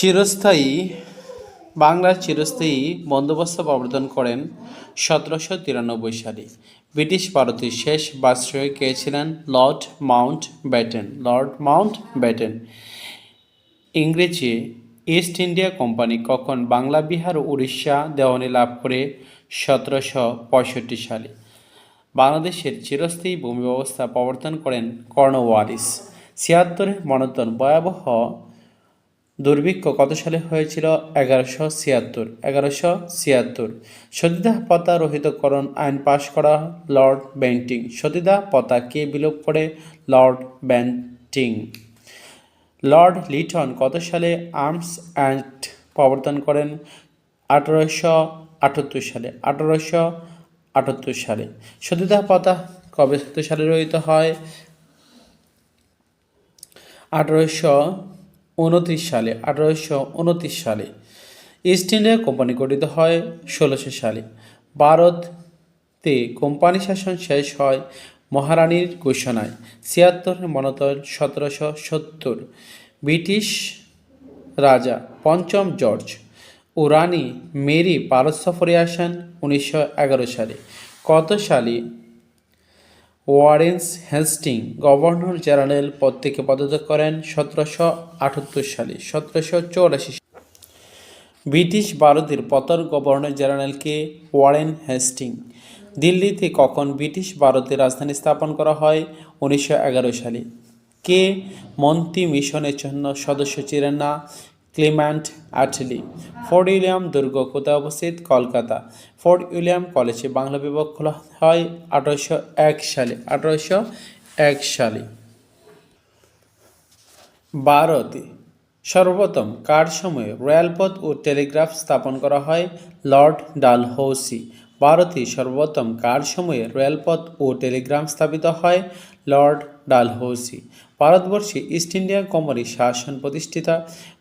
চিরস্থায়ী বাংলার চিরস্থায়ী বন্দোবস্ত প্রবর্তন করেন 1793 সালে। ব্রিটিশ ভারতের শেষ ভাইসরয় কে ছিলেন? Lord Mount Batten. Lord Mount Batten. ইংরেজি ইস্ট ইন্ডিয়া কোম্পানি কখন বাংলা, বিহার ও উড়িষ্যা দেওয়ানি লাভ করে? 1765 সালে। বাংলাদেশের চিরস্থায়ী ভূমি ব্যবস্থা প্রবর্তন করেন কর্নওয়ালিস। 76 মন্বন্তর ভয়াবহ দুর্ভিক্ষ কত সালে হয়েছিল? 1176। সতীদাহ প্রথা রহিতকরণ আইন পাশ করা লর্ড বেন্টিং। সতীদাহ প্রথা কে বিলোপ করে? Lord Bentinck. লর্ড লিটন কত সালে আর্মস অ্যাক্ট প্রবর্তন করেন? 1878 সালে। 1878 সালে। সতীদাহ প্রথা কত সালে রহিত হয়? 1829 সালে। 1829 সালে। ইস্ট ইন্ডিয়া কোম্পানি গঠিত হয় 1600 সালে। ভারতে কোম্পানি শাসন শেষ হয় মহারানীর ঘোষণায়। 76 মন্বন্তর 1770। ব্রিটিশ রাজা পঞ্চম জর্জ ও রানী মেরি ভারত সফরে আসেন 1911 সালে। কত সালে ওয়ারেন হেস্টিং গভর্নর জেনারেল পদ থেকে পদত্যাগ করেন? 1778 সালে। 1784। ব্রিটিশ ভারতের প্রথম গভর্নর জেনারেলকে ওয়ারেন হেস্টিং। দিল্লিতে কখন ব্রিটিশ ভারতের রাজধানী স্থাপন করা হয়? 1911 সালে। কে মন্ত্রী মিশনের জন্য সদস্য ছিলেন না? Clement Attlee. ফোর্ট উইলিয়াম দুর্গ কোথায় অবস্থিত? কলকাতা। ফোর্ট উইলিয়াম কলেজে বাংলা বিভাগ খোলা হয় 1801 সালে। 1801 সালে। ভারতে সর্বপ্রথম কার সময়ে রেলপথ ও টেলিগ্রাফ স্থাপন করা হয়? লর্ড ডালহৌসি। ভারতে সর্বপ্রথম কার সময়ে রেলপথ ও টেলিগ্রাফ স্থাপিত হয়? লর্ড ডালহৌসি। ভারতবর্ষে ইস্ট ইন্ডিয়া কোম্পানির শাসন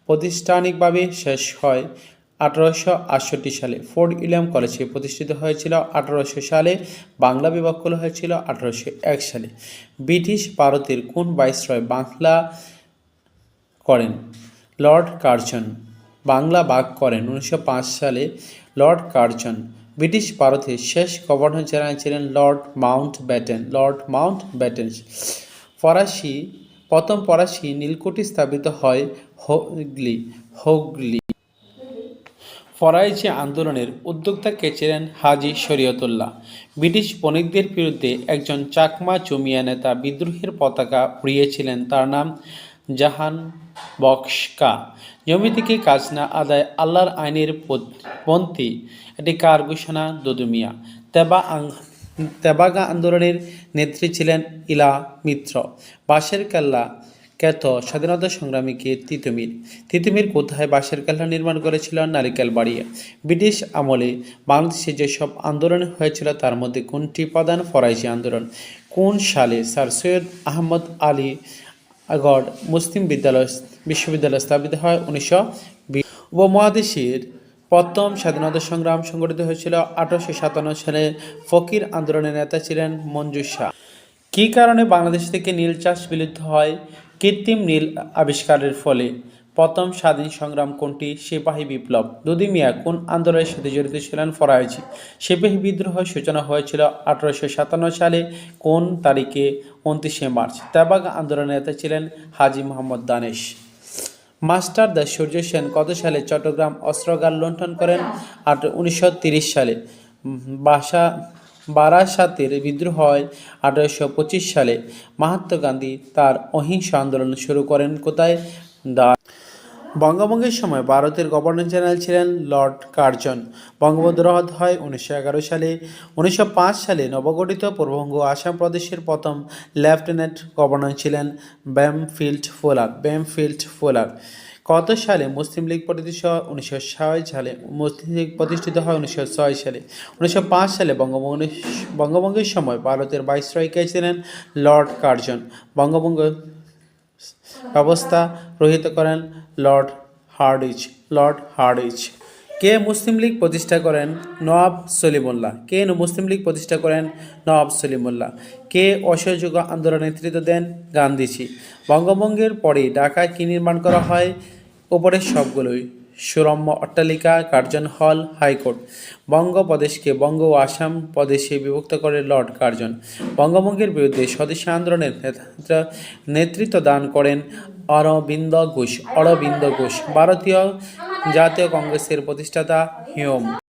প্রাতিষ্ঠানিকভাবে শেষ হয় 1868 সালে। ফোর্ট উইলিয়াম কলেজে প্রতিষ্ঠিত হয়েছিল 1800 সালে। বাংলা বিভাগ খোলা হয়েছিল 1801 সালে। ব্রিটিশ ভারতের কোন ভাইসরয় বাংলা করেন? Lord Curzon. বাংলা ভাগ করেন 1905 সালে লর্ড কার্জন। ব্রিটিশ ভারতের শেষ গভর্নর জেনারেল ছিলেন Lord Mount Batten. Lord Mount Batten. প্রথম ফরাসি নীলকুঠি স্থাপিত হয় হুগলি। ফরাসি আন্দোলনের উদ্যোক্তা কে ছিলেন? হাজী শরীয়তুল্লাহ। ব্রিটিশ বণিকদের বিরুদ্ধে একজন চাকমা জমিয়া নেতা বিদ্রোহের পতাকা উড়িয়েছিলেন, তার নাম জাহান বক্সকা। জমি থেকে কাজ না আদায় আল্লাহর আইনের পন্থী, এটি কার ঘোষণা? দুদু মিয়া। তেবাগা আন্দোলনের নেত্রী ছিলেন ইলা মিত্র। বাঁশের কেল্লা খ্যাত স্বাধীনতা সংগ্রামী কে? তিতুমির। তিতুমির কোথায় বাঁশের কেল্লা নির্মাণ করেছিল? নারিকেলবাড়িয়া। ব্রিটিশ আমলে বাংলাদেশে যেসব আন্দোলন হয়েছিল তার মধ্যে কোনটি প্রধান? ফরাসি আন্দোলন। কোন সালে স্যার সৈয়দ আহমদ আলী আগড় মুসলিম বিশ্ববিদ্যালয় স্থাপিত হয়? 1920। উপমহাদেশের প্রথম স্বাধীনতা সংগ্রাম সংগঠিত হয়েছিল 1857 সালে। ফকির আন্দোলনের নেতা ছিলেন মঞ্জুর শাহ। কী কারণে বাংলাদেশ থেকে নীল চাষ বিলুপ্ত হয়? কৃত্রিম নীল আবিষ্কারের ফলে। প্রথম স্বাধীন সংগ্রাম কোনটি? সিপাহী বিপ্লব। দুদু মিয়া কোন আন্দোলনের সাথে জড়িত ছিলেন? ফরাসি। সিপাহী বিদ্রোহের সূচনা হয়েছিল 1857 সালে। কোন তারিখে? 29 মার্চ। তেবাগা আন্দোলনের নেতা ছিলেন হাজী মোহাম্মদ দানেশ। মাস্টার দা সূর্য সেন কত সালে চট্টগ্রাম অস্ত্রাগার লুণ্ঠন করেন? 1930 সালে। বারাসাতের বিদ্রোহ হয় 1825 সালে। মহাত্মা গান্ধী তার অহিংস আন্দোলন শুরু করেন কোথায়? বঙ্গভঙ্গের সময় ভারতের গভর্নর জেনারেল ছিলেন লর্ড কার্জন। বঙ্গবন্ধু রদ হয় 1911 সালে। 1905 সালে নবগঠিত পূর্ববঙ্গ আসাম প্রদেশের প্রথম লেফটেন্যান্ট গভর্নর ছিলেন ব্যামফিল্ড ফুলার। কত সালে মুসলিম লীগ প্রতিষ্ঠিত হয়? 1906 সালে। মুসলিম লীগ প্রতিষ্ঠিত হয় 1906 সালে। 1905 সালে বঙ্গভঙ্গের সময় ভারতের ভাইসরয় কে ছিলেন? Lord Curzon. বঙ্গভঙ্গ ব্যবস্থা রহিত করেন লর্ড হার্ডিঞ্জ। কে মুসলিম লীগ প্রতিষ্ঠা করেন? নওয়াব সলিমুল্লাহ। মুসলিম লীগ প্রতিষ্ঠা করেন? নওয়াব সলিমুল্লাহ। কে অসহযোগ আন্দোলনে নেতৃত্ব দেন? গান্ধীজি। বঙ্গভঙ্গের পরে ঢাকায় কি নির্মাণ করা হয়? ওপরের সবগুলোই সুরম্য অট্টালিকা, কার্জন হল, হাইকোর্ট। বঙ্গপ্রদেশকে বঙ্গ ও আসাম প্রদেশে বিভক্ত করে লর্ড কার্জন। বঙ্গভঙ্গের বিরুদ্ধে স্বদেশী আন্দোলনের নেতৃত্ব দান করেন অরবিন্দ ঘোষ। ভারতীয় জাতীয় কংগ্রেসের প্রতিষ্ঠাতা হিউম।